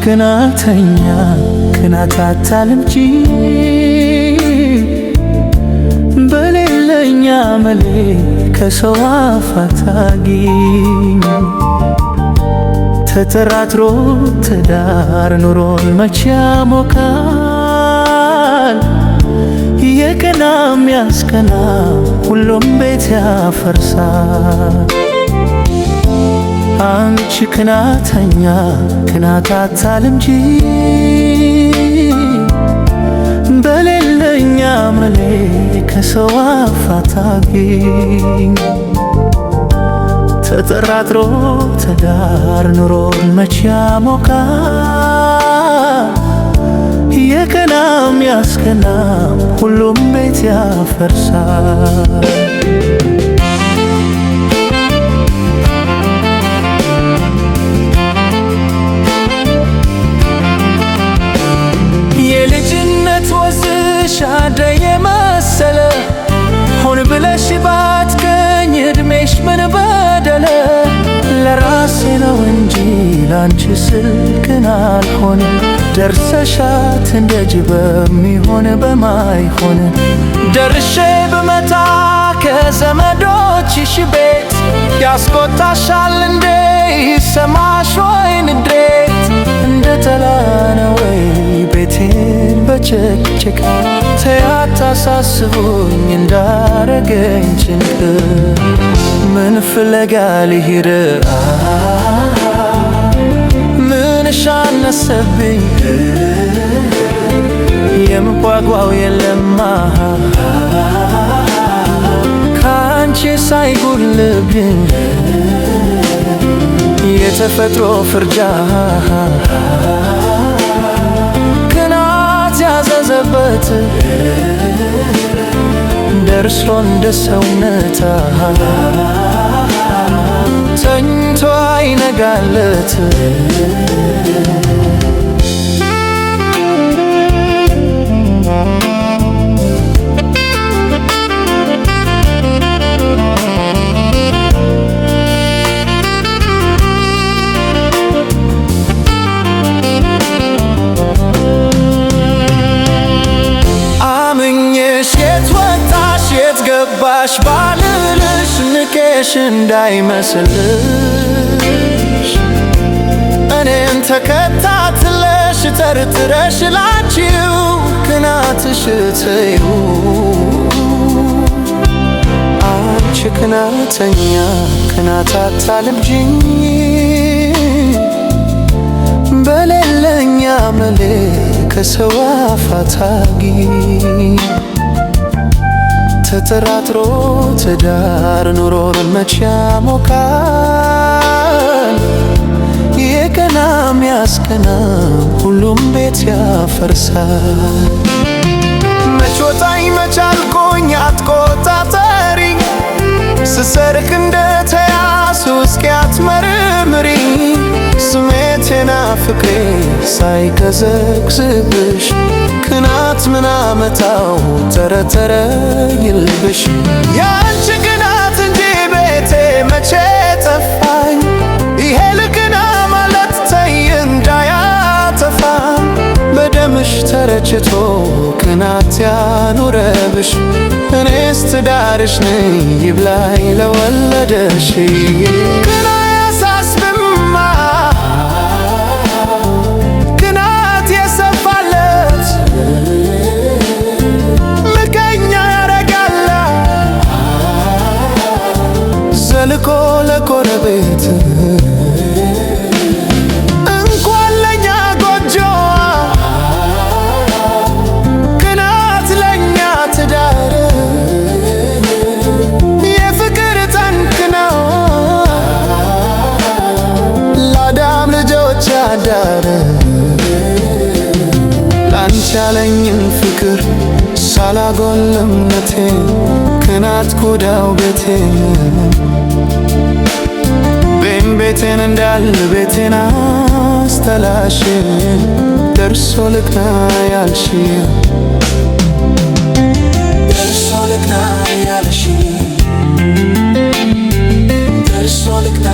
ቅናተኛ ቅናት አታልምጪ በሌለኛ መሌ ከሰው አፍ አታግኝ። ተጠራጥሮ ትዳር ኑሮን መቼ ያሞቃል? የቀናም ያስቀና ሁሉም ቤት ያፈርሳል። አንቺ ቅናተኛ ቅናት አታልምጪ በሌለኛ መሌ ከሰው አፍ አታግኝ። ተጠራጥሮ ትዳር ኑሮን መቼ ያሞቃል? የቀናም ያስቀናም ሁሉም ቤት ያፈርሳል። አደይ የመሰለ ሆን ብለሽ ባትገኝ እድሜሽ ምን በደለ? ለራሴ ነው እንጂ ላንቺ ስል ግን አልሆነ። ደርሰሻት እንደጅ በሚሆን በማይሆን ደርሼ ብመታ ከዘመዶችሽ ቤት ያስቆጣሻል እንዴ? ይሰማሽ ወይ ንዴት? እንደ ተላነ ወይ ቤቴን በቸክቸክ ተያታሳስቡኝ እንዳረገኝ ጭንቅ። ምን ፍለጋ ልሂድ ምንሽ አነሰብኝ? የምጓጓው የለማ ካንቺ ሳይጎልብኝ የተፈጥሮ ፍርጃ ቅናት ያዘዘበት ደርሶ እንደ ሰውነታ ተኝቶ አይነጋለት። ገባሽ ባልልሽ ንቄሽ እንዳይመስልሽ እኔን ተከታትለሽ ተርትረሽ ላንቺው ቅናትሽ ትዩ። አንቺ ቅናተኛ ቅናት አታልምጂኝ በሌለኛ መሌ ከሰው አፍ አታግኝ። ተጠራጥሮ ትዳር ኑሮን መቼ ያሞቃል? የቀናም ያስቀናም ሁሉም ቤት ያፈርሳል። መች ወጣኝ መች አልቆኝ አትቆጣጠሪኝ ስሰርቅ እንደተያዙ እስኪ አትመርምሪ። ስሜቴና ፍቅሬ ሳይቀዘቅዝብሽ ቅናት ምን አመጣው ተረተረ ይልብሽ። ያንቺ ቅናት እንጂ ቤቴ መቼ ጠፋኝ? ይሄ ልቅና ማለት ተይ እንዳያጠፋ በደምሽ ተረጭቶ ቅናት ያኑረብሽ። እኔስ ትዳርሽ ነኝ ይብላኝ ለወለደሽ። ልኮ ለጎረቤት እንኳን ለኛ ጎጆዋ ቅናት ለኛ ትዳር ሳላጎል እምነቴን ቅናት ጎዳው ቤቴን ቤቴን እንዳል ቤቴን አስተላሽ ደርሶ ልቅና ያልሽ ደርሶ ልቅና ያልሽ ደርሶ ልቅና